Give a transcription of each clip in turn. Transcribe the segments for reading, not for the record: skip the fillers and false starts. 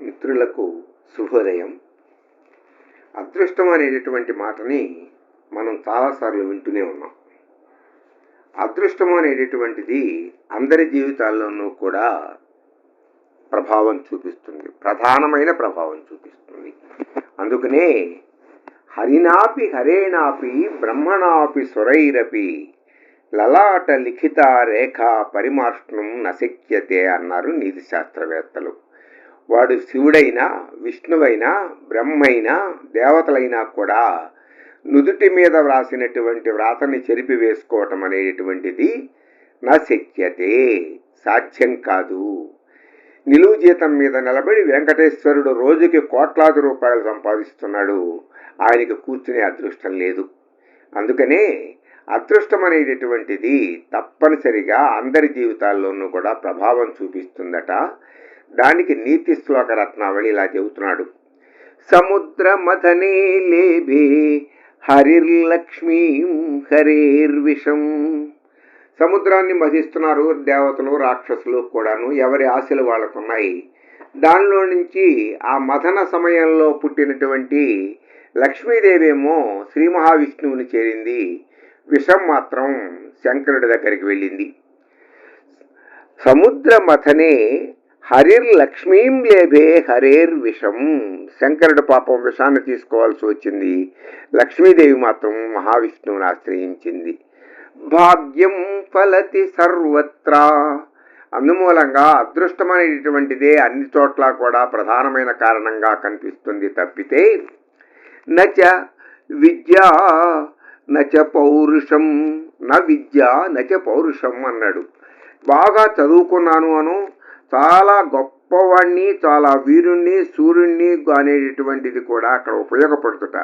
మిత్రులకు శుభోదయం. అదృష్టం అనేటటువంటి మాటని మనం చాలాసార్లు వింటూనే ఉన్నాం. అదృష్టం అనేటటువంటిది అందరి జీవితాల్లోనూ కూడా ప్రభావం చూపిస్తుంది, ప్రధానమైన ప్రభావం చూపిస్తుంది. అందుకనే హరినాపి హరేనాపి బ్రహ్మణాపి సురైరపి లలాట లిఖిత రేఖ పరిమార్ష్ణం నశక్యతే అన్నారు నీతి శాస్త్రవేత్తలు. వాడు శివుడైనా, విష్ణువైనా, బ్రహ్మైనా, దేవతలైనా కూడా నుదుటి మీద వ్రాసినటువంటి వ్రాతని చెరిపి వేసుకోవటం అనేటువంటిది నశక్యతే, సాధ్యం కాదు. నిలువు జీతం మీద నిలబడి వెంకటేశ్వరుడు రోజుకి కోట్లాది రూపాయలు సంపాదిస్తున్నాడు, ఆయనకి కూర్చునే అదృష్టం లేదు. అందుకనే అదృష్టం అనేటటువంటిది తప్పనిసరిగా అందరి జీవితాల్లోనూ కూడా ప్రభావం చూపిస్తుందట. దానికి నీతి శ్లోక రత్నావళి ఇలా చెబుతున్నాడు. సముద్ర మథనే లేభే హరిర్లక్ష్మీం హరేర్విషం. సముద్రాన్ని మధిస్తున్నారు దేవతలు, రాక్షసులు కూడాను. ఎవరి ఆశలు వాళ్ళకున్నాయి. దానిలో నుంచి ఆ మథన సమయంలో పుట్టినటువంటి లక్ష్మీదేవేమో శ్రీ మహావిష్ణువుని చేరింది, విషం మాత్రం శంకరుడి దగ్గరికి వెళ్ళింది. సముద్ర మథనే హరిర్లక్ష్మీం లేభే హరేర్ విషం. శంకరుడు పాపం విషాన్ని తీసుకోవాల్సి వచ్చింది, లక్ష్మీదేవి మాత్రం మహావిష్ణువుని ఆశ్రయించింది. భాగ్యం ఫలతి సర్వత్రా. అందుమూలంగా అదృష్టం అనేటటువంటిదే అన్ని చోట్ల కూడా ప్రధానమైన కారణంగా కనిపిస్తుంది తప్పితే నచ విద్యా నచ పౌరుషం. నా విద్య నచ పౌరుషం అన్నాడు. బాగా చదువుకున్నాను అను, చాలా గొప్పవాణ్ణి, చాలా వీరుణ్ణి, సూర్యుణ్ణి అనేటటువంటిది కూడా అక్కడ ఉపయోగపడుతుట.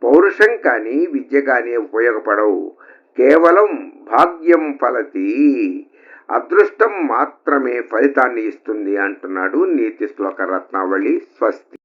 పౌరుషం కానీ విద్య కానీ ఉపయోగపడవు. కేవలం భాగ్యం ఫలతి, అదృష్టం మాత్రమే ఫలితాన్ని ఇస్తుంది అంటున్నాడు నీతి శ్లోక రత్నావళి. స్వస్తి.